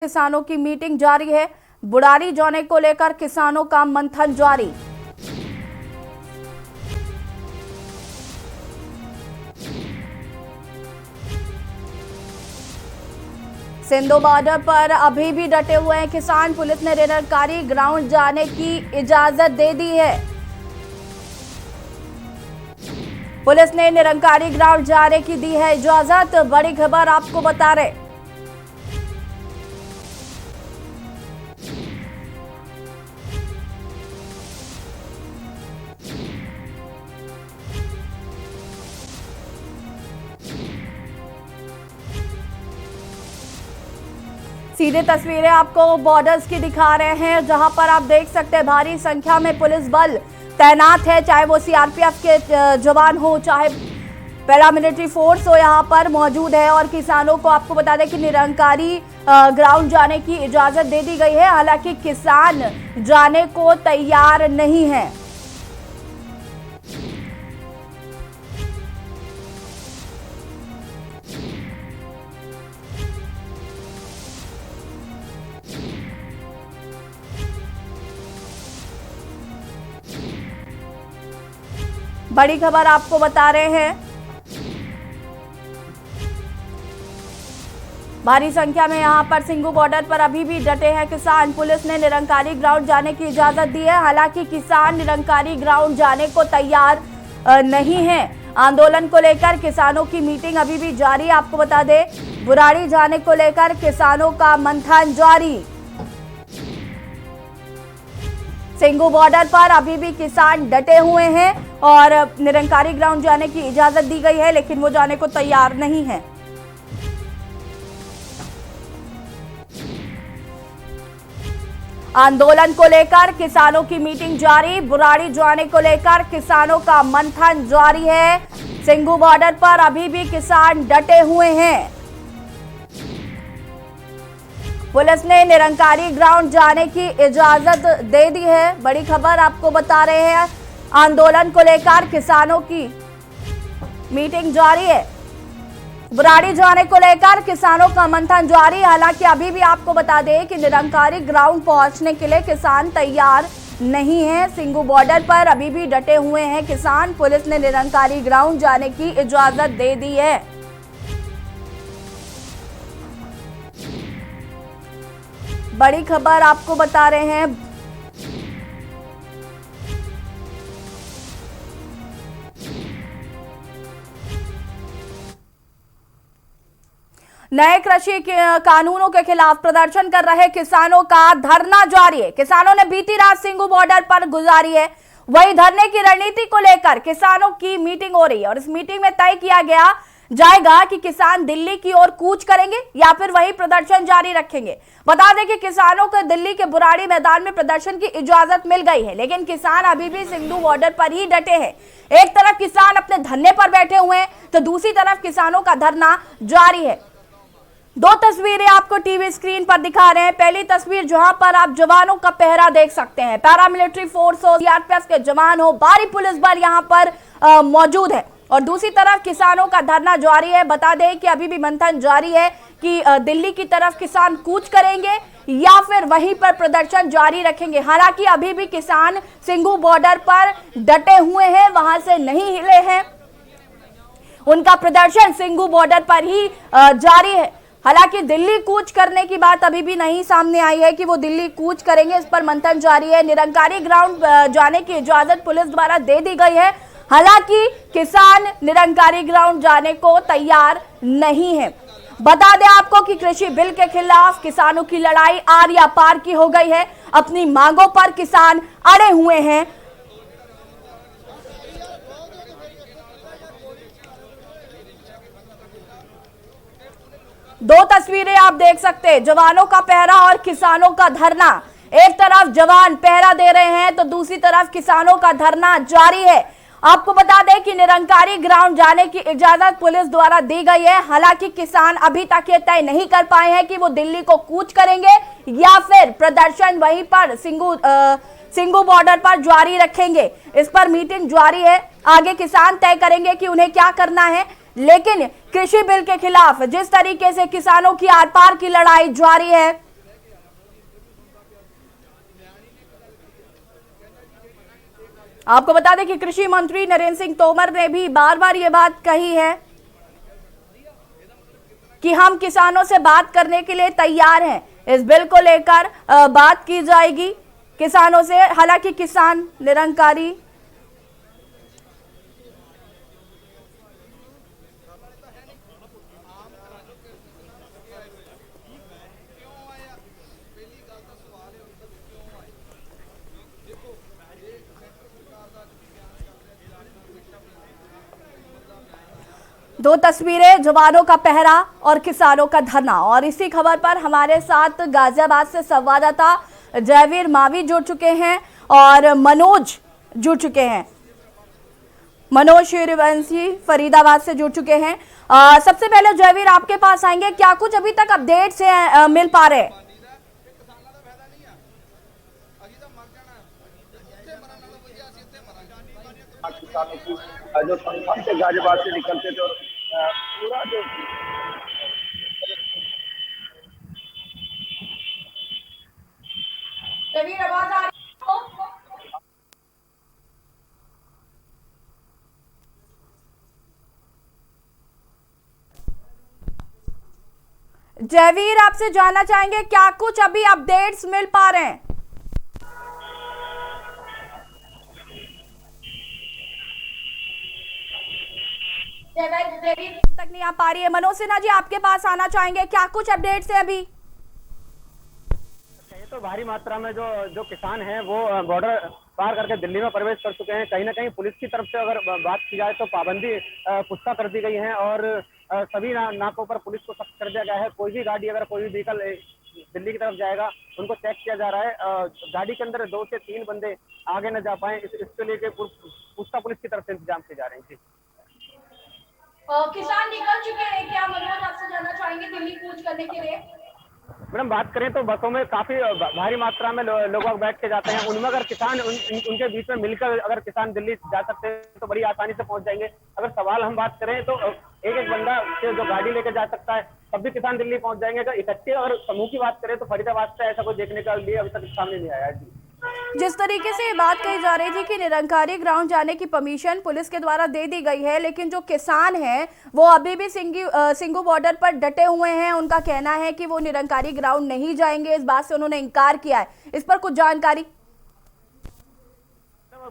किसानों की मीटिंग जारी है। बुराड़ी जाने को लेकर किसानों का मंथन जारी। सिंधु बॉर्डर पर अभी भी डटे हुए हैं किसान। पुलिस ने निरंकारी ग्राउंड जाने की इजाजत दे दी है। पुलिस ने निरंकारी ग्राउंड जाने की दी है इजाजत। बड़ी खबर आपको बता रहे। सीधे तस्वीरें आपको बॉर्डर्स की दिखा रहे हैं, जहां पर आप देख सकते हैं भारी संख्या में पुलिस बल तैनात है, चाहे वो सीआरपीएफ के जवान हो, चाहे पैरामिलिट्री फोर्स हो, यहां पर मौजूद है। और किसानों को आपको बता दें कि निरंकारी ग्राउंड जाने की इजाजत दे दी गई है। हालांकि किसान जाने को तैयार नहीं है। बड़ी खबर आपको बता रहे हैं। भारी संख्या में यहां पर सिंघू बॉर्डर पर अभी भी डटे हैं किसान। पुलिस ने निरंकारी ग्राउंड जाने की इजाजत दी है। हालांकि किसान निरंकारी ग्राउंड जाने को तैयार नहीं है। आंदोलन को लेकर किसानों की मीटिंग अभी भी जारी। आपको बता दें बुराड़ी जाने को लेकर किसानों का मंथन जारी। सिंघू बॉर्डर पर अभी भी किसान डटे हुए हैं और निरंकारी ग्राउंड जाने की इजाजत दी गई है, लेकिन वो जाने को तैयार नहीं है। आंदोलन को लेकर किसानों की मीटिंग जारी। बुराड़ी जाने को लेकर किसानों का मंथन जारी है। सिंघू बॉर्डर पर अभी भी किसान डटे हुए हैं। पुलिस ने निरंकारी ग्राउंड जाने की इजाजत दे दी है। बड़ी खबर आपको बता रहे हैं। आंदोलन को लेकर किसानों की मीटिंग जारी है। बुराड़ी जाने को लेकर किसानों का मंथन जारी। हालांकि अभी भी आपको बता दें कि निरंकारी ग्राउंड पहुंचने के लिए किसान तैयार नहीं है। सिंघू बॉर्डर पर अभी भी डटे हुए हैं किसान। पुलिस ने निरंकारी ग्राउंड जाने की इजाजत दे दी है। बड़ी खबर आपको बता रहे हैं। नए कृषि कानूनों के खिलाफ प्रदर्शन कर रहे किसानों का धरना जारी है। किसानों ने बीती रात सिंघू बॉर्डर पर गुजारी है। वही धरने की रणनीति को लेकर किसानों की मीटिंग हो रही है और इस मीटिंग में तय किया गया जाएगा कि किसान दिल्ली की ओर कूच करेंगे या फिर वही प्रदर्शन जारी रखेंगे। बता दें कि किसानों को दिल्ली के बुराड़ी मैदान में प्रदर्शन की इजाजत मिल गई है, लेकिन किसान अभी भी सिंधु बॉर्डर पर ही डटे हैं। एक तरफ किसान अपने धरने पर बैठे हुए हैं तो दूसरी तरफ किसानों का धरना जारी है। दो तस्वीरें आपको टीवी स्क्रीन पर दिखा रहे हैं। पहली तस्वीर जहां पर आप जवानों का पहरा देख सकते हैं। पैरामिलिट्री फोर्स हो, सीआरपीएफ के जवान हो, भारी पुलिस बल यहां पर मौजूद है और दूसरी तरफ किसानों का धरना जारी है। बता दें कि अभी भी मंथन जारी है कि दिल्ली की तरफ किसान कूच करेंगे या फिर वहीं पर प्रदर्शन जारी रखेंगे। हालांकि अभी भी किसान सिंघू बॉर्डर पर डटे हुए हैं, वहां से नहीं हिले हैं। उनका प्रदर्शन सिंघू बॉर्डर पर ही जारी है। हालांकि दिल्ली कूच करने की बात अभी भी नहीं सामने आई है कि वो दिल्ली कूच करेंगे। इस पर मंथन जारी है। निरंकारी ग्राउंड जाने की इजाजत पुलिस द्वारा दे दी गई है। हालांकि किसान निरंकारी ग्राउंड जाने को तैयार नहीं है। बता दें आपको कि कृषि बिल के खिलाफ किसानों की लड़ाई आर या पार की हो गई है। अपनी मांगों पर किसान अड़े हुए हैं। दो तस्वीरें आप देख सकते हैं, जवानों का पहरा और किसानों का धरना। एक तरफ जवान पहरा दे रहे हैं तो दूसरी तरफ किसानों का धरना जारी है। आपको बता दें कि निरंकारी ग्राउंड जाने की इजाजत पुलिस द्वारा दी गई है। हालांकि किसान अभी तक ये तय नहीं कर पाए हैं कि वो दिल्ली को कूच करेंगे या फिर प्रदर्शन वहीं पर सिंघू बॉर्डर पर जारी रखेंगे। इस पर मीटिंग जारी है। आगे किसान तय करेंगे कि उन्हें क्या करना है। लेकिन कृषि बिल के खिलाफ जिस तरीके से किसानों की आर पार की लड़ाई जारी है, आपको बता दें कि कृषि मंत्री नरेंद्र सिंह तोमर ने भी बार बार ये बात कही है कि हम किसानों से बात करने के लिए तैयार हैं। इस बिल को लेकर बात की जाएगी किसानों से। हालांकि किसान निरंकारी दो तस्वीरें, जवानों का पहरा और किसानों का धरना। और इसी खबर पर हमारे साथ गाजियाबाद से संवाददाता जयवीर मावी जुड़ चुके हैं और मनोज जुड़ चुके हैं। मनोज सूर्यवंशी फरीदाबाद से जुड़ चुके हैं। सबसे पहले जयवीर आपके पास आएंगे, क्या कुछ अभी तक अपडेट से मिल पा रहे हैं? जो संस्थान से गाजियाबाद से निकलते थे और पूरा जो आवाज आ रही है? जयवीर आपसे जानना चाहेंगे क्या कुछ अभी अपडेट्स मिल पा रहे हैं? तक नहीं आ पा रही है। मनोज सिन्हा जी आपके पास आना चाहेंगे, क्या कुछ अपडेट्स है अभी? तो भारी मात्रा में जो किसान हैं वो बॉर्डर पार करके दिल्ली में प्रवेश कर चुके हैं। कहीं ना कहीं पुलिस की तरफ से अगर बात की जाए तो पाबंदी पुख्ता कर दी गई है और सभी नाकों पर पुलिस को सख्त कर दिया गया है। कोई भी गाड़ी, अगर कोई भी व्हीकल दिल्ली की तरफ जाएगा उनको चेक किया जा रहा है। गाड़ी के अंदर 2 से 3 बंदे आगे न जा पाए, इसको लेके पुख्ता पुलिस की तरफ से इंतजाम किए जा रहे हैं। किसान निकल चुके हैं क्या मनोज, आपसे जानना चाहेंगे दिल्ली कूच करने के लिए? मैडम बात करें तो बसों में काफी भारी मात्रा में लोग बैठ के जाते हैं। उनमें अगर किसान उनके बीच में मिलकर अगर किसान दिल्ली जा सकते हैं तो बड़ी आसानी से पहुंच जाएंगे। अगर सवाल हम बात करें तो एक बंदा जो गाड़ी लेके जा सकता है तब भी किसान दिल्ली पहुंच जाएंगे। अगर इकट्ठे और समूह की बात करें तो फरीदाबाद से ऐसा कोई देखने का लिए अभी तक सामने नहीं आया है। जिस तरीके से ये बात कही जा रही थी कि निरंकारी ग्राउंड जाने की परमिशन पुलिस के द्वारा दे दी गई है, लेकिन जो किसान हैं वो अभी भी सिंगू बॉर्डर पर डटे हुए हैं। उनका कहना है कि वो निरंकारी ग्राउंड नहीं जाएंगे, इस बात से उन्होंने इनकार किया है। इस पर कुछ जानकारी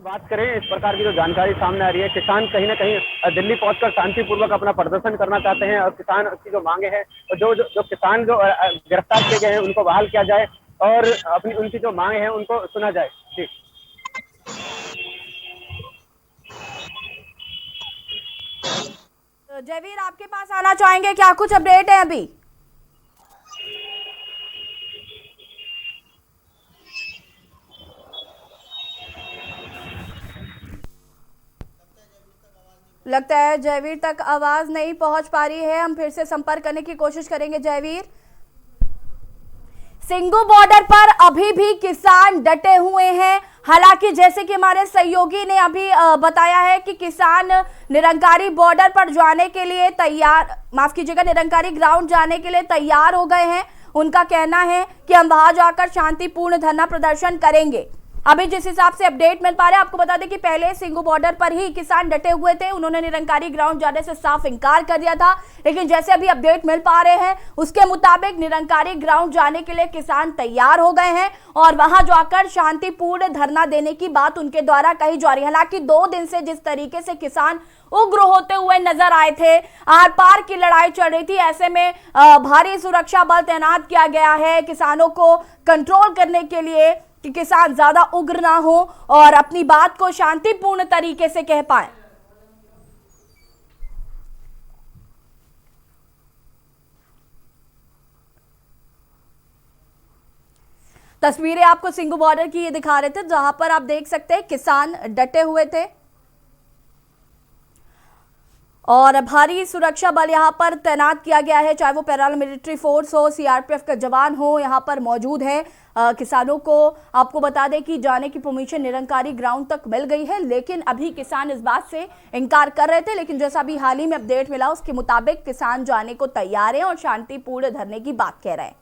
बात करें, इस प्रकार की जो जानकारी सामने आ रही है, किसान कहीं ना कहीं दिल्ली पहुंचकर शांतिपूर्वक अपना प्रदर्शन करना चाहते हैं और किसान की जो मांगे हैं, जो किसान जो गिरफ्तार किए गए हैं उनको बहाल किया जाए और उनकी जो मांगे हैं उनको सुना जाए। ठीक, जयवीर आपके पास आना चाहेंगे, क्या कुछ अपडेट है अभी? लगता है जयवीर तक आवाज नहीं पहुंच पा रही है। हम फिर से संपर्क करने की कोशिश करेंगे। जयवीर, सिंगू बॉर्डर पर अभी भी किसान डटे हुए हैं। हालांकि जैसे कि हमारे सहयोगी ने अभी बताया है कि किसान निरंकारी बॉर्डर पर जाने के लिए तैयार, माफ कीजिएगा, निरंकारी ग्राउंड जाने के लिए तैयार हो गए हैं। उनका कहना है कि हम वहां जाकर शांतिपूर्ण धरना प्रदर्शन करेंगे। अभी जिस हिसाब से अपडेट मिल पा रहा है, आपको बता दें कि पहले सिंगू बॉर्डर पर ही किसान डटे हुए थे। उन्होंने निरंकारी ग्राउंड जाने से साफ इनकार कर दिया था, लेकिन जैसे अभी अपडेट मिल पा रहे हैं उसके मुताबिक निरंकारी ग्राउंड जाने के लिए किसान तैयार हो गए हैं और वहां जाकर शांतिपूर्ण धरना देने की बात उनके द्वारा कही जा रही है। हालांकि 2 दिन से जिस तरीके से किसान उग्र होते हुए नजर आए थे, आर पार की लड़ाई चल रही थी, ऐसे में भारी सुरक्षा बल तैनात किया गया है किसानों को कंट्रोल करने के लिए कि किसान ज्यादा उग्र ना हो और अपनी बात को शांतिपूर्ण तरीके से कह पाए। तस्वीरें आपको सिंगू बॉर्डर की ये दिखा रहे थे, जहां पर आप देख सकते हैं किसान डटे हुए थे और भारी सुरक्षा बल यहां पर तैनात किया गया है, चाहे वो पैरामिलिट्री फोर्स हो, सीआरपीएफ का जवान हो, यहां पर मौजूद है। किसानों को आपको बता दें कि जाने की परमिशन निरंकारी ग्राउंड तक मिल गई है, लेकिन अभी किसान इस बात से इनकार कर रहे थे। लेकिन जैसा अभी हाल ही में अपडेट मिला उसके मुताबिक किसान जाने को तैयार हैं और शांतिपूर्ण धरने की बात कह रहे हैं।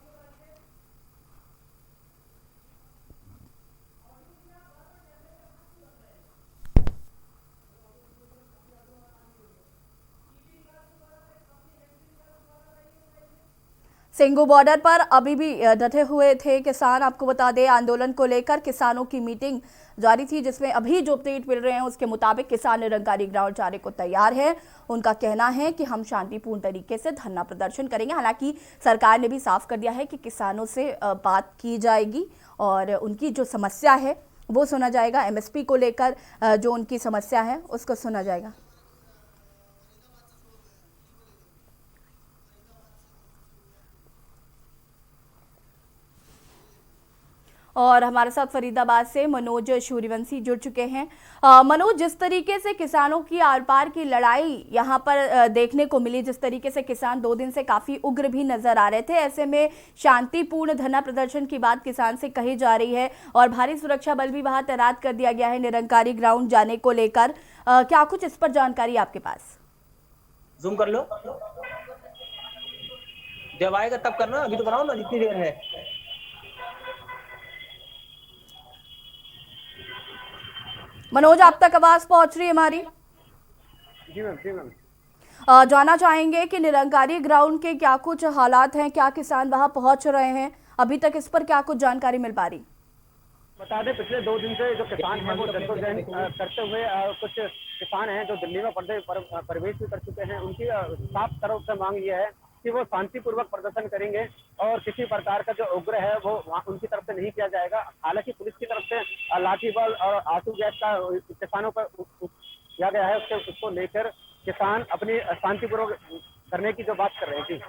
सिंगू बॉर्डर पर अभी भी डटे हुए थे किसान। आपको बता दें, आंदोलन को लेकर किसानों की मीटिंग जारी थी, जिसमें अभी जो अपडेट मिल रहे हैं उसके मुताबिक किसान निरंकारी ग्राउंड जाने को तैयार है। उनका कहना है कि हम शांतिपूर्ण तरीके से धरना प्रदर्शन करेंगे। हालांकि सरकार ने भी साफ कर दिया है कि किसानों से बात की जाएगी और उनकी जो समस्या है वो सुना जाएगा। एमएसपी को लेकर जो उनकी समस्या है उसको सुना जाएगा। और हमारे साथ फरीदाबाद से मनोज सूर्यवंशी जुड़ चुके हैं। मनोज, जिस तरीके से किसानों की आर पार की लड़ाई यहाँ पर देखने को मिली, जिस तरीके से किसान 2 दिन से काफी उग्र भी नजर आ रहे थे, ऐसे में शांतिपूर्ण धरना प्रदर्शन की बात किसान से कही जा रही है और भारी सुरक्षा बल भी वहां तैनात कर दिया गया है निरंकारी ग्राउंड जाने को लेकर। क्या कुछ इस पर जानकारी आपके पास? जूम कर लो, जब आएगा तब करना, अभी तो बनाओ ना जितनी देर है। मनोज, आप तक आवाज पहुंच रही है हमारी? जी मैम, जी मैम। जानना चाहेंगे कि निरंकारी ग्राउंड के क्या कुछ हालात हैं, क्या किसान वहां पहुंच रहे हैं, अभी तक इस पर क्या कुछ जानकारी मिल पा रही? बता दें, पिछले 2 दिन से जो किसान हैं वो जद्दोजहद करते हुए कुछ किसान हैं जो दिल्ली में प्रवेश भी कर चुके हैं। उनकी साफ तरफ से मांग ये है कि वो शांतिपूर्वक प्रदर्शन करेंगे और किसी प्रकार का जो उग्र है वो उनकी तरफ से नहीं किया जाएगा। हालांकि पुलिस की तरफ से लाठी बल और आंसू गैस का किसानों पर किया गया है, उसको लेकर किसान अपनी शांतिपूर्वक करने की जो बात कर रहे थे।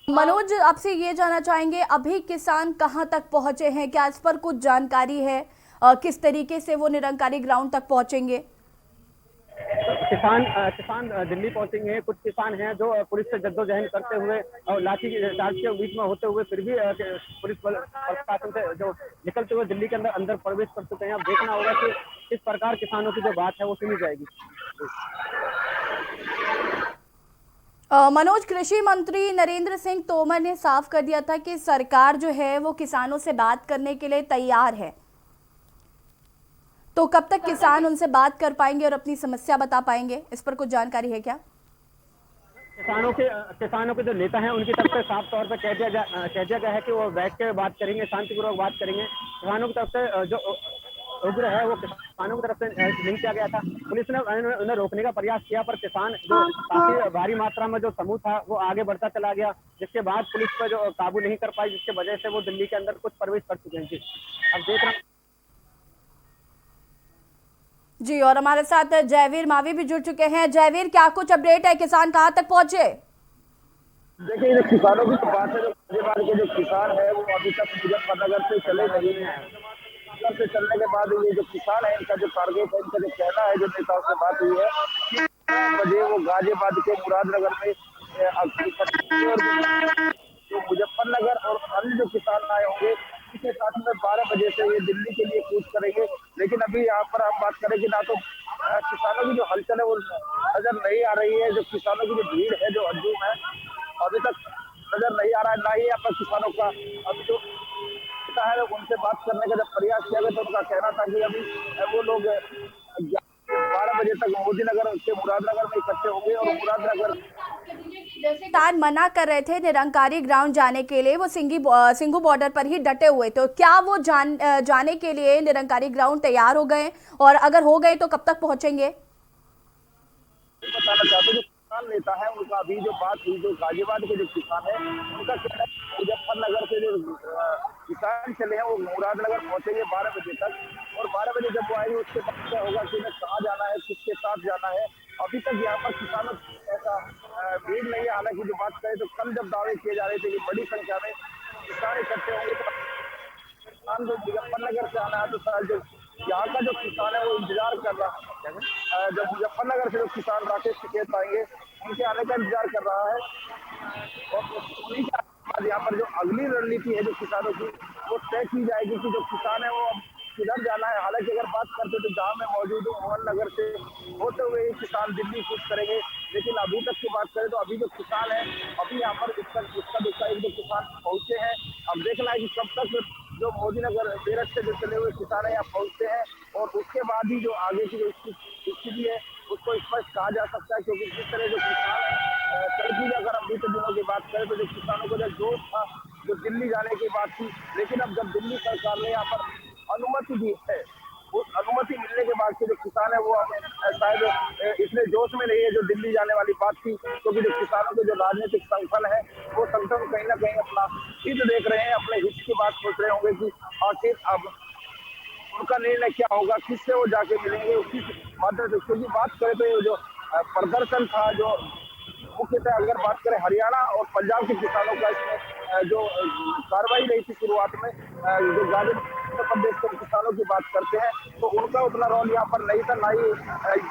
मनोज, आपसे ये जानना चाहेंगे, अभी किसान कहां तक पहुंचे हैं, क्या इस पर कुछ जानकारी है? किस तरीके से वो निरंकारी ग्राउंड तक पहुंचेंगे? किसान दिल्ली पहुंचेंगे। कुछ किसान हैं जो पुलिस से जद्दोजहद करते हुए और लाठी चार्ज के बीच में होते हुए फिर भी पुलिस प्रशासन से जो निकलते हुए दिल्ली के अंदर प्रवेश कर चुके हैं। अब देखना होगा कि किस प्रकार किसानों की जो बात है वो सुनी जाएगी। मनोज, कृषि मंत्री नरेंद्र सिंह तोमर ने साफ कर दिया था कि सरकार जो है वो किसानों से बात करने के लिए तैयार है, तो कब तक किसान उनसे बात कर पाएंगे और अपनी समस्या बता पाएंगे? इस पर कुछ जानकारी है क्या? किसानों के जो नेता हैं उनकी तरफ से साफ तौर पर कह दिया गया है कि वो बैठ के बात करेंगे, शांतिपूर्वक बात करेंगे। किसानों की तरफ से जो उग्र है वो किसानों की तरफ से नहीं किया गया था। पुलिस ने उन्हें रोकने का प्रयास किया, पर किसान जो काफी भारी मात्रा में जो समूह था वो आगे बढ़ता चला गया, जिसके बाद पुलिस पर जो काबू नहीं कर पाई, जिसके वजह से वो दिल्ली के अंदर कुछ प्रवेश कर चुके हैं। अब देख रहे जी, और हमारे साथ जयवीर मावी भी जुड़ चुके हैं। जयवीर, क्या कुछ अपडेट है, किसान कहां तक पहुंचे? देखिए, जो किसानों की बात है, जो गाजियाबाद के जो किसान है वो अभी तक मुजफ्फरनगर से चले नहीं हैं। मुजफ्फरनगर से चलने के बाद ये जो किसान है, इनका जो टारगेट है, इनका जो कहना है, जो नेताओं से बात हुई है कि 9 बजे वो गाजियाबाद के मुरादनगर में जो मुजफ्फरनगर और अन्य जो किसान आए होंगे इसके साथ में 12 बजे से ये दिल्ली के लिए कूच करेंगे। लेकिन अभी यहाँ पर हम बात करें कि ना तो किसानों की जो हलचल है वो नजर नहीं आ रही है, जो किसानों की जो भीड़ है, जो हजूम है, अभी तक नजर नहीं आ रहा है। ना ही यहाँ पर किसानों का अभी जो है उनसे बात करने का जब प्रयास किया गया तो उनका कहना था कि अभी वो लोग 12 बजे तक मोदीनगर के मुरादनगर में इकट्ठे होंगे और मुरादनगर किसान मना कर रहे थे निरंकारी ग्राउंड जाने के लिए, वो सिंगू बॉर्डर पर ही डटे हुए, तो क्या वो जाने के लिए निरंकारी ग्राउंड तैयार हो गए, और अगर हो गए तो कब तक पहुंचेंगे? बताना चाहते जो किसान नेता है उनका अभी जो बात हुई, जो गाजियाबाद के जो किसान है उनका कहना है मुजफ्फरनगर से जो किसान चले हैं वो मुरादनगर पहुंचेंगे 12 बजे तक, और 12 बजे जब वो आएंगे उसके बाद क्या होगा कि उन्हें कहाँ जाना है, किसके साथ जाना है, अभी तक यहाँ पर किसानों ऐसा भीड़ नहीं है। हालांकि जो बात करें तो कल जब दावे किए जा रहे थे कि बड़ी संख्या में किसान इकट्ठे होंगे, तो किसान जो मुजफ्फरनगर से आना है तो शायद जो यहाँ का जो किसान है वो इंतजार कर रहा है। जब मुजफ्फरनगर से जो किसान राकेश टिकैत आएंगे उनके आने का इंतजार कर रहा है, और उन्हीं के बाद यहाँ पर जो अगली रणनीति है जो किसानों की वो तय की जाएगी कि जो किसान है वो अब किधर जाना है। हालांकि अगर बात करते तो जहाँ मैं मौजूद हूँ मोहन नगर से होते हुए ही किसान दिल्ली कूच करेंगे, लेकिन अभी तक की बात करें तो अभी जो किसान है अभी यहाँ पर इसका एक दो किसान पहुंचे हैं। अब देखना है कि कब तक जो मोदीनगर मेरठ से जो चले हुए किसान है यहाँ पहुंचते हैं, और उसके बाद ही जो आगे की जो स्थिति है उसको स्पष्ट कहा जा सकता है, क्योंकि जिस तरह जो किसान कल की अगर हम बीते दिनों की बात करें तो जो किसानों को जो जोश था, जो दिल्ली जाने की बात थी, लेकिन अब जब दिल्ली सरकार ने यहाँ पर अनुमति दी है, उस अनुमति मिलने के बाद से जो किसान है वो अब शायद इतने जोश में नहीं है जो दिल्ली जाने वाली बात थी, क्योंकि जो किसानों के जो राजनीतिक संगठन है वो संगठन कहीं ना कहीं अपना हित देख रहे हैं, अपने हित की बात सोच रहे होंगे कि आखिर अब उनका निर्णय क्या होगा, किससे वो जाके मिलेंगे, उसी माध्यम से। क्योंकि बात करें तो ये जो प्रदर्शन था, जो मुख्यतः अगर बात करें हरियाणा और पंजाब के किसानों का, इसमें जो कार्रवाई रही थी शुरुआत में, जो गाजियाबाद उत्तर प्रदेश के किसानों की बात करते हैं तो उनका उतना रोल यहाँ पर नहीं था, ना ही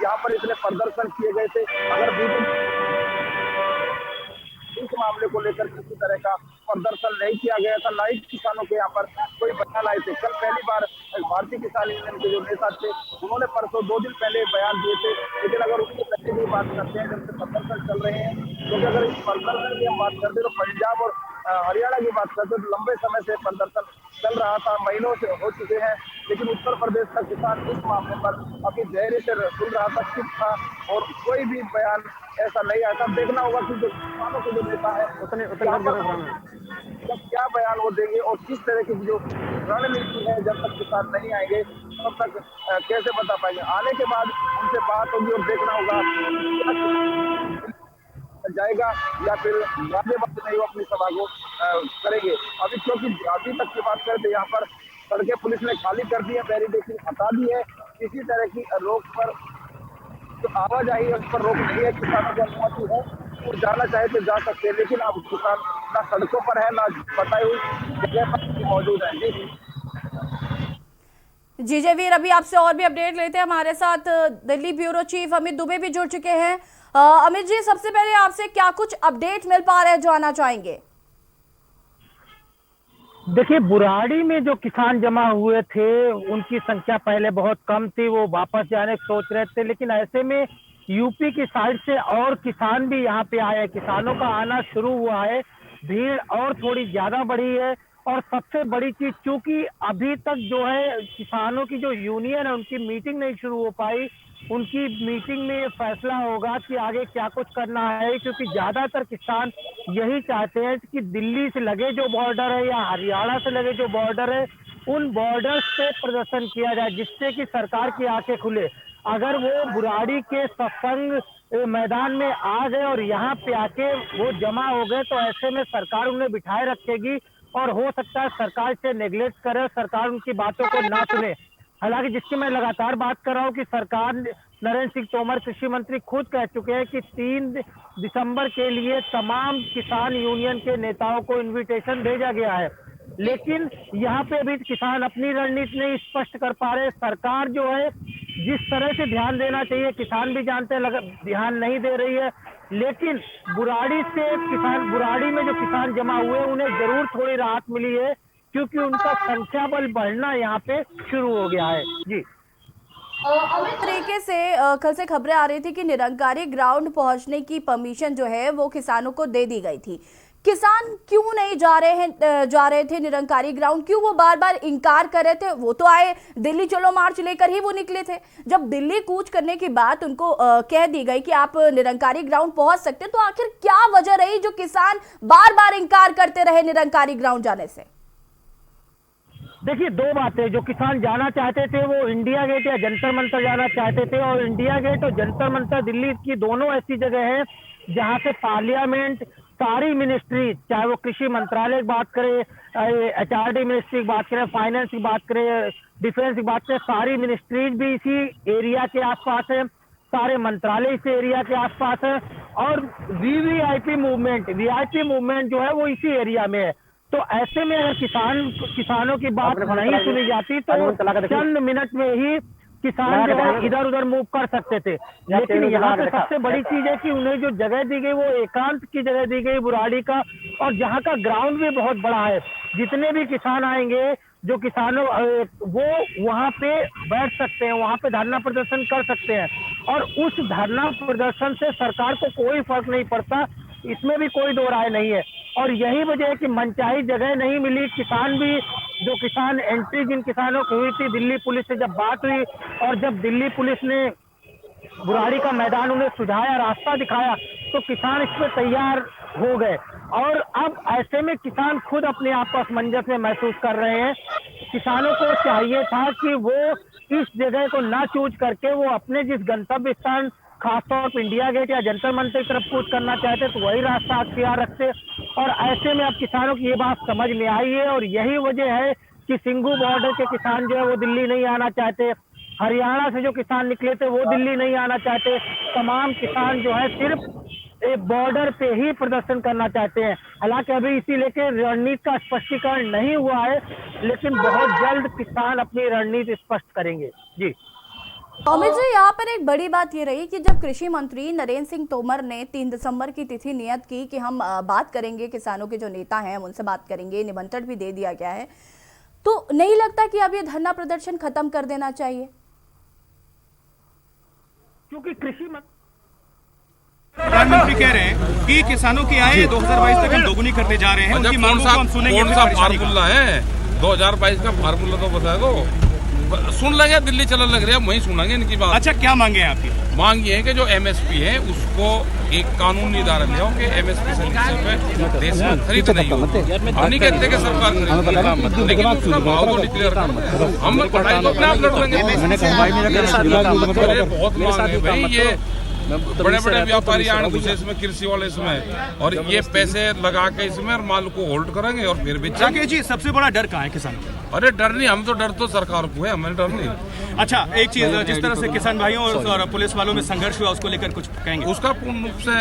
यहाँ पर इतने प्रदर्शन किए गए थे। अगर इस मामले को लेकर किसी तरह का प्रदर्शन नहीं किया गया था, ना ही किसानों के यहाँ पर कोई बयान आए थे। कल पहली बार भारतीय किसान यूनियन के जो नेता थे उन्होंने परसों 2 दिन पहले बयान दिए थे, लेकिन अगर उसके पहले की बात करते हैं जब से प्रदर्शन चल रहे हैं, क्योंकि अगर इस प्रदर्शन की हम बात करते तो पंजाब और हरियाणा की बात करते तो लंबे समय से प्रदर्शन चल रहा था, महीनों से हो चुके हैं, लेकिन उत्तर प्रदेश का किसान इस मामले पर अभी धैर्य से सुन रहा था, चुप था और कोई भी बयान ऐसा नहीं आया था। देखना होगा कि जो किसानों के जो नेता है जब क्या बयान वो देंगे और किस तरह की जो रणनीति है, जब तक किसान नहीं आएंगे तब तक कैसे बता पाएंगे। आने के बाद उनसे बात होगी और देखना होगा जाएगा या फिर गाजियाबाद में वो अपनी सभा को करेंगे। अभी क्योंकि अभी तक की बात करें तो यहाँ पर सड़कें पुलिस ने खाली कर दी है, बैरिकेडिंग हटा दी है, किसी तरह की रोक पर जो आवाजाही है उस पर रोक नहीं है। किसानों को अनुमति है, वो जाना चाहे तो जा सकते हैं, लेकिन अब किसान ना सड़कों पर है ना बताई हुई जगह पर मौजूद है। जी जयवीर, अभी आपसे और भी अपडेट लेते हैं। हमारे साथ दिल्ली ब्यूरो चीफ अमित दुबे भी जुड़ चुके हैं। अमित जी, सबसे पहले आपसे क्या कुछ अपडेट मिल पा रहे हैं जो आना चाहेंगे? देखिए, बुराड़ी में जो किसान जमा हुए थे उनकी संख्या पहले बहुत कम थी, वो वापस जाने की सोच रहे थे, लेकिन ऐसे में यूपी की साइड से और किसान भी यहाँ पे आए हैं। किसानों का आना शुरू हुआ है, भीड़ और थोड़ी ज्यादा बढ़ी है। और सबसे बड़ी चीज, चूंकि अभी तक जो है किसानों की जो यूनियन है उनकी मीटिंग नहीं शुरू हो पाई, उनकी मीटिंग में ये फैसला होगा कि आगे क्या कुछ करना है, क्योंकि ज्यादातर किसान यही चाहते हैं कि दिल्ली से लगे जो बॉर्डर है या हरियाणा से लगे जो बॉर्डर है उन बॉर्डर्स पे प्रदर्शन किया जाए, जिससे कि सरकार की आंखें खुले। अगर वो बुराड़ी के सत्संग मैदान में आ गए और यहाँ पे आके वो जमा हो गए तो ऐसे में सरकार उन्हें बिठाए रखेगी और हो सकता है सरकार से नेग्लेक्ट करे, सरकार उनकी बातों को ना सुने। हालांकि जिसकी मैं लगातार बात कर रहा हूँ कि सरकार, नरेंद्र सिंह तोमर कृषि मंत्री खुद कह चुके हैं कि 3 दिसंबर के लिए तमाम किसान यूनियन के नेताओं को इन्विटेशन भेजा गया है, लेकिन यहाँ पे अभी किसान अपनी रणनीति नहीं स्पष्ट कर पा रहे। सरकार जो है जिस तरह से ध्यान देना चाहिए, किसान भी जानते हैं ध्यान नहीं दे रही है, लेकिन बुराड़ी में जो किसान जमा हुए उन्हें जरूर थोड़ी राहत मिली है, क्योंकि उनका संख्या बल बढ़ना यहाँ पे शुरू हो गया है। जी अमित, तरीके से कल से खबरें आ रही थी कि निरंकारी ग्राउंड पहुंचने की परमिशन जो है वो किसानों को दे दी गई थी। किसान क्यों नहीं जा रहे थे निरंकारी ग्राउंड? क्यों वो बार बार इनकार कर रहे थे? वो तो आए, दिल्ली चलो मार्च लेकर ही वो निकले थे। जब दिल्ली कूच करने की बात उनको कह दी गई कि आप निरंकारी ग्राउंड पहुंच सकते, तो आखिर क्या वजह रही जो किसान बार बार इनकार करते रहे निरंकारी ग्राउंड जाने से? देखिए, 2 बातें। जो किसान जाना चाहते थे वो इंडिया गेट या जंतर मंतर जाना चाहते थे, और इंडिया गेट और जंतर मंतर दिल्ली की दोनों ऐसी जगह है जहां से पार्लियामेंट, सारी मिनिस्ट्री, चाहे वो कृषि मंत्रालय की बात करें, HRD मिनिस्ट्री की बात करें, फाइनेंस की बात करें, डिफेंस की बात करें, सारी मिनिस्ट्रीज भी इसी एरिया के आसपास है, सारे मंत्रालय इस एरिया के आसपास है, और वीवीआईपी मूवमेंट जो है वो इसी एरिया में है। तो ऐसे में अगर किसानों की बात नहीं सुनी जाती तो चंद मिनट में ही किसान जो है इधर उधर मूव कर सकते थे। लेकिन यहाँ पे सबसे बड़ी चीज है कि उन्हें जो जगह दी गई वो एकांत की जगह दी गई बुराड़ी का, और जहाँ का ग्राउंड भी बहुत बड़ा है। जितने भी किसान आएंगे, जो किसानों वो वहाँ पे बैठ सकते हैं, वहाँ पे धरना प्रदर्शन कर सकते हैं, और उस धरना प्रदर्शन से सरकार को कोई फर्क नहीं पड़ता, इसमें भी कोई दो राय नहीं है। और यही वजह है कि मनचाही जगह नहीं मिली। किसान भी, जो किसान एंट्री जिन किसानों की हुई थी, दिल्ली पुलिस से जब बात हुई और जब दिल्ली पुलिस ने बुराड़ी का मैदान उन्हें सुझाया, रास्ता दिखाया, तो किसान इस पे तैयार हो गए। और अब ऐसे में किसान खुद अपने आप को असमंजस में महसूस कर रहे हैं। किसानों को चाहिए था कि वो इस जगह को ना चूज करके वो अपने जिस गंतव्य स्थान खासतौर पर इंडिया गेट या जंतर मंतर की तरफ कूच करना चाहते तो वही रास्ता अख्तियार रखते। और ऐसे में अब किसानों की ये बात समझ में आई है और यही वजह है कि सिंघू बॉर्डर के किसान जो है वो दिल्ली नहीं आना चाहते। हरियाणा से जो किसान निकले थे वो दिल्ली नहीं आना चाहते। तमाम किसान जो है सिर्फ बॉर्डर पे ही प्रदर्शन करना चाहते हैं। हालांकि अभी इसी लेके रणनीति का स्पष्टीकरण नहीं हुआ है, लेकिन बहुत जल्द किसान अपनी रणनीति स्पष्ट करेंगे। जी अमित जी, यहाँ पर एक बड़ी बात ये रही कि जब कृषि मंत्री नरेंद्र सिंह तोमर ने 3 दिसंबर की तिथि नियत की कि हम बात करेंगे, किसानों के जो नेता हैं उनसे बात करेंगे, निमंत्रण भी दे दिया गया है, तो नहीं लगता कि अब ये धरना प्रदर्शन खत्म कर देना चाहिए? क्योंकि कृषि प्रधानमंत्री कह रहे हैं कि किसानों की आय 2022 तक हम दोगुनी करने जा रहे हैं, उनकी मांगों को हम सुनेंगे। कौन सा फार्मूला है 2022 का फार्मूला तो बता दो, सुन लगे दिल्ली चलने लग रहे हैं, वहीं सुनेंगे इनकी बात। अच्छा, क्या मांगे हैं आपकी? मांग ये है कि जो एमएसपी है उसको एक कानूनी दायरा ले आओ कि एमएसपी से नीचे पे देश में खरीद नहीं हो। हम नहीं कहते कि सरकार खरीद, लेकिन उसका भाव तो डिक्लेयर करो। हम लोग पढ़ाई तो अपने आप लड़ लेंगे। बहुत मांग है भाई, ये बड़े बड़े व्यापारी आने घुसे इसमें, कृषि वाले इसमें, और ये पैसे लगा के इसमें और माल को होल्ड करेंगे और फिर बेचेंगे। राकेश जी, सबसे बड़ा डर कहाँ है किसानों का? अरे डर नहीं, हम तो डर तो सरकार को है, हमें डर नहीं। अच्छा, एक चीज, जिस तरह से किसान भाइयों और पुलिस वालों में संघर्ष हुआ, उसको लेकर कुछ कहेंगे? उसका पूर्ण रूप से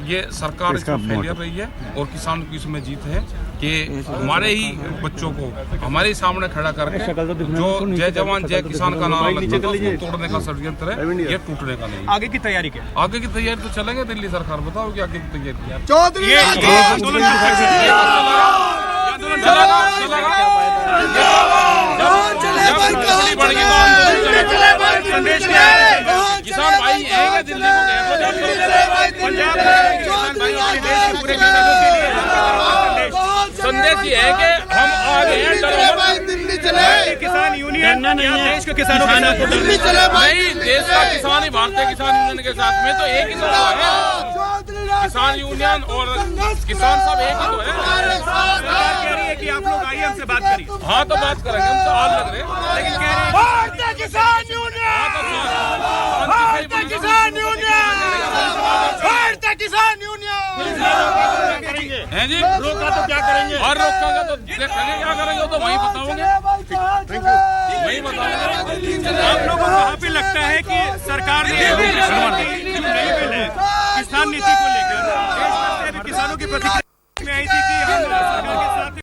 ये सरकार इसमें फेलियर रही है और किसान की इसमें जीत है कि हमारे ही बच्चों को हमारे सामने खड़ा करके जो जय जवान जय किसान का नारा लगता है उसको तोड़ने का षड्यंत्र है, ये टूटने का नहीं। आगे की तैयारी क्या? आगे की तैयारी तो चलेंगे, दिल्ली सरकार बताओगी आगे की तैयारी। किसान भाई आएंगे दिल्ली संदेश ये है कि हम आ गए हैं, दिल्ली चले। किसान यूनियन देश के किसानों के साथ दिल्ली चले भाई, नहीं, देश का किसान ही भारतीय किसान यूनियन के साथ में तो एक ही तो है। किसान यूनियन और किसान सब एक ही तो है। सरकार कह रही है कि आप लोग आइए हमसे बात करिए। हाँ तो बात करेंगे, हम तो हाल लग रहे हैं, लेकिन कह रहे हैं भारतीय किसान यूनियन, भारतीय किसान यूनियन, भारतीय किसान यूनियन हैं जी। रोका तो क्या करेंगे? और रोकेंगे तो देखेंगे क्या करेंगे, तो वहीं बताओगे, वहीं बताओगे। आप लोगों को वहाँ पे लगता है कि सरकार ने जो नई बिल है किसान नीति को लेकर, किसानों की प्रतिक्रिया में आई थी कि हम सरकार के साथ।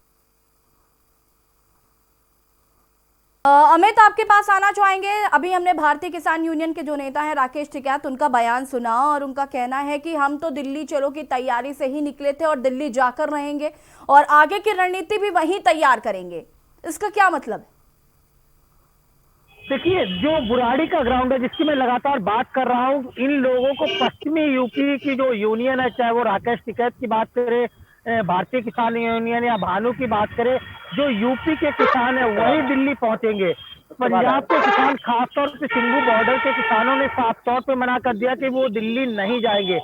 अमित, आपके पास आना चाहेंगे। अभी हमने भारतीय किसान यूनियन के जो नेता हैं राकेश टिकैत, उनका बयान सुना और उनका कहना है कि हम तो दिल्ली चलो की तैयारी से ही निकले थे और दिल्ली जाकर रहेंगे और आगे की रणनीति भी वहीं तैयार करेंगे। इसका क्या मतलब है? देखिए, जो बुराड़ी का ग्राउंड है जिसकी मैं लगातार बात कर रहा हूँ, इन लोगों को पश्चिमी यूपी की जो यूनियन है, चाहे वो राकेश टिकैत की बात करे, भारतीय किसान यूनियन या भानु की बात करें, जो यूपी के किसान है वही दिल्ली पहुंचेंगे। पंजाब के किसान, खासतौर से सिंघू बॉर्डर के किसानों ने साफ तौर पे मना कर दिया कि वो दिल्ली नहीं जाएंगे।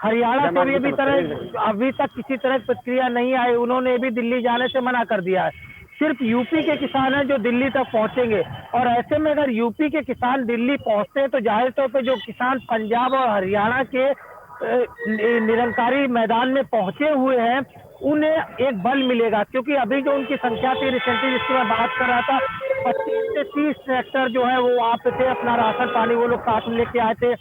हरियाणा से भी अभी तक किसी तरह प्रतिक्रिया नहीं आई, उन्होंने भी दिल्ली जाने से मना कर दिया है। सिर्फ यूपी के किसान हैं जो दिल्ली तक पहुंचेंगे। और ऐसे में अगर यूपी के किसान दिल्ली पहुंचते हैं तो जाहिर तौर पर जो किसान पंजाब और हरियाणा के निरंकारी मैदान में पहुंचे हुए हैं उन्हें एक बल मिलेगा, क्योंकि अभी जो उनकी संख्या थी रिसेंटली जिसकी मैं बात कर रहा था, 25 से 30 ट्रैक्टर जो है वो वहाँ पे थे, अपना राशन पानी वो लोग साथ में लेके आए थे।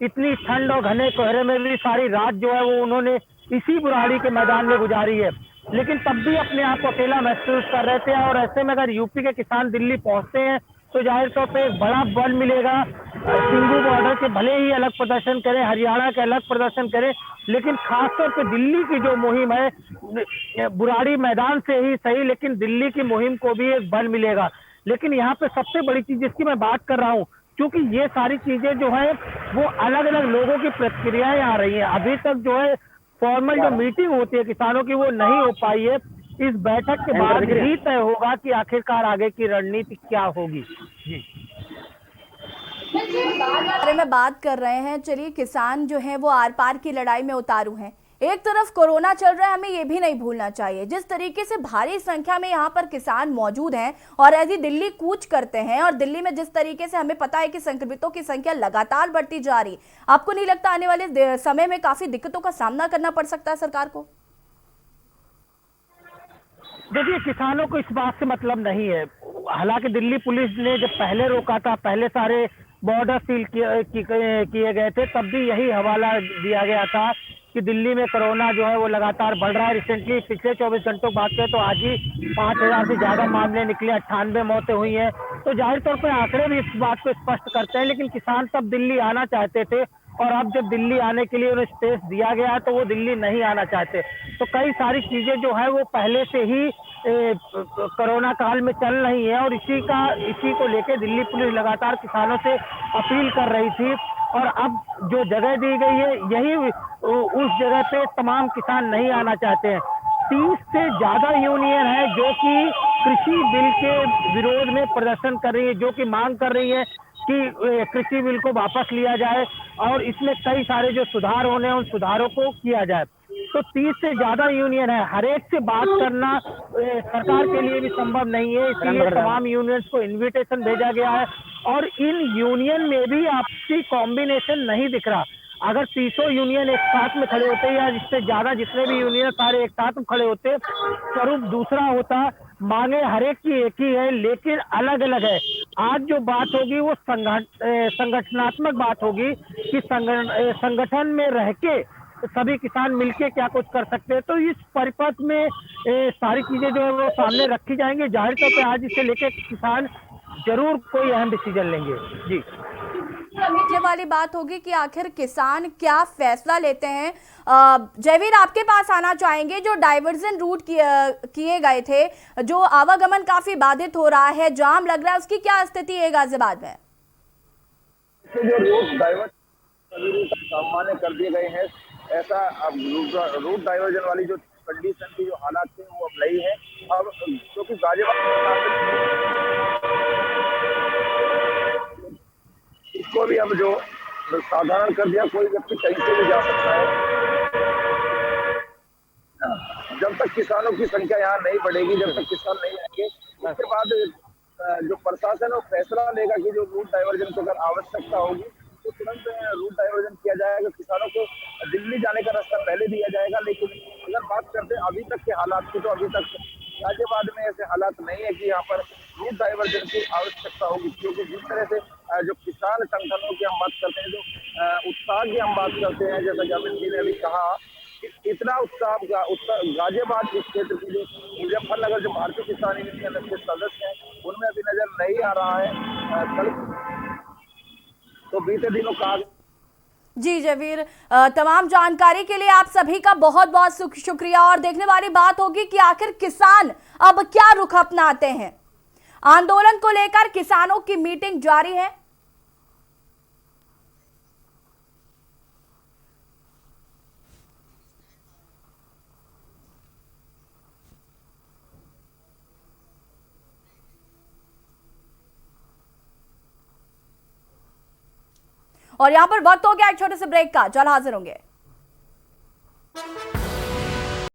इतनी ठंड और घने कोहरे में भी सारी रात जो है वो उन्होंने इसी बुराड़ी के मैदान में गुजारी है, लेकिन तब भी अपने आप को अकेला महसूस कर रहे थे। और ऐसे में अगर यूपी के किसान दिल्ली पहुंचते हैं तो जाहिर तौर पे एक बड़ा बल मिलेगा। सिंघू बॉर्डर के भले ही अलग प्रदर्शन करें, हरियाणा के अलग प्रदर्शन करें, लेकिन खासतौर पे दिल्ली की जो मुहिम है, बुराड़ी मैदान से ही सही, लेकिन दिल्ली की मुहिम को भी एक बल मिलेगा। लेकिन यहाँ पे सबसे बड़ी चीज जिसकी मैं बात कर रहा हूँ, क्योंकि ये सारी चीजें जो है वो अलग अलग लोगों की प्रतिक्रियाएं आ रही हैं। अभी तक जो है फॉर्मल जो मीटिंग होती है किसानों की वो नहीं हो पाई है। इस बैठक के बाद ही तय होगा कि आखिरकार आगे की रणनीति क्या होगी। जी बारे में बात कर रहे हैं। चलिए, किसान जो है वो आर पार की लड़ाई में उतारू हैं। एक तरफ कोरोना चल रहा है, हमें ये भी नहीं भूलना चाहिए। जिस तरीके से भारी संख्या में यहाँ पर किसान मौजूद हैं और यदि दिल्ली कूच करते हैं, और दिल्ली में जिस तरीके से हमें पता है कि संक्रमितों की संख्या लगातार बढ़ती जा रही, आपको नहीं लगता आने वाले समय में काफी दिक्कतों का सामना करना पड़ सकता है सरकार को? देखिए, किसानों को इस बात से मतलब नहीं है। हालांकि दिल्ली पुलिस ने जब पहले रोका था, पहले सारे बॉर्डर सील किए गए थे, तब भी यही हवाला दिया गया था कि दिल्ली में कोरोना जो है वो लगातार बढ़ रहा है। रिसेंटली पिछले 24 घंटों बात करें तो आज ही 5000 से ज्यादा मामले निकले, 98 मौतें हुई हैं। तो जाहिर तौर पर आंकड़े भी इस बात को स्पष्ट करते हैं। लेकिन किसान तब दिल्ली आना चाहते थे, और अब जब दिल्ली आने के लिए उन्हें स्पेस दिया गया तो वो दिल्ली नहीं आना चाहते। तो कई सारी चीजें जो है वो पहले से ही कोरोना काल में चल रही है, और इसी को लेके दिल्ली पुलिस लगातार किसानों से अपील कर रही थी। और अब जो जगह दी गई है, यही उस जगह पे तमाम किसान नहीं आना चाहते हैं। 30 से ज्यादा यूनियन है जो कि कृषि बिल के विरोध में प्रदर्शन कर रही है, जो कि मांग कर रही है कि कृषि बिल को वापस लिया जाए और इसमें कई सारे जो सुधार होने हैं उन सुधारों को किया जाए। तो 30 से ज्यादा यूनियन है, हर एक से बात करना सरकार के लिए भी संभव नहीं है। इसलिए तमाम यूनियंस को इनविटेशन भेजा गया है, और इन यूनियन में भी आपसी कॉम्बिनेशन नहीं दिख रहा। अगर 300 यूनियन एक साथ में खड़े होते या इससे ज्यादा जितने भी यूनियन सारे एक साथ में खड़े होते, स्वरूप दूसरा होता। मांगे हर एक की एक ही है, लेकिन अलग अलग है। आज जो बात होगी वो संगठनात्मक बात होगी कि संगठन में रह के सभी किसान मिलके क्या कुछ कर सकते हैं। तो इस परिपथ में सारी चीजें जो है वो सामने रखी जाएंगी। जाहिर तौर पे आज इसे लेके किसान जरूर कोई अहम डिसीजन लेंगे। जी, ये वाली बात होगी कि आखिर किसान क्या फैसला लेते हैं। जयवीर, आपके पास आना चाहेंगे। जो डाइवर्जन रूट किए गए थे, जो आवागमन काफी बाधित हो रहा है, जाम लग रहा है, उसकी क्या स्थिति है गाजियाबाद में? जो रूट डाइवर्जन सामान्य कर दिए गए हैं, ऐसा अब रूट डाइवर्जन वाली जो कंडीशन की जो हालात थे वो अब नहीं है। अब क्योंकि गाजियाबाद इसको भी अब जो साधारण कर दिया, कोई व्यक्ति कहीं से भी जा सकता है। जब तक किसानों की संख्या यहाँ नहीं बढ़ेगी, जब तक किसान नहीं आएंगे, उसके बाद जो प्रशासन वो फैसला लेगा कि जो रूट डाइवर्जन की अगर आवश्यकता होगी तो तुरंत रूट डाइवर्जन किया जाएगा। किसानों को दिल्ली जाने का रास्ता पहले दिया जाएगा। लेकिन अगर बात करते हैं अभी तक के हालात की, तो अभी तक गाजियाबाद में ऐसे हालात नहीं है कि यहाँ पर रूट डाइवर्जन की आवश्यकता होगी। क्योंकि जिस तरह से जो किसान संगठनों की हम बात करते हैं, जो उत्साह की हम बात करते हैं, जैसा कि अमित जी ने अभी कहा, इतना उत्साह गाजियाबाद इस क्षेत्र की जो मुजफ्फरनगर जो भारतीय किसान यूनियन के सदस्य हैं उनमें अभी नजर नहीं आ रहा है। कल तो बीते दिनों कहा। जी जयवीर, तमाम जानकारी के लिए आप सभी का बहुत बहुत शुक्रिया। और देखने वाली बात होगी कि आखिर किसान अब क्या रुख अपनाते हैं। आंदोलन को लेकर किसानों की मीटिंग जारी है। और यहां पर वक्त हो गया एक छोटे से ब्रेक का, जल्द हाजिर होंगे।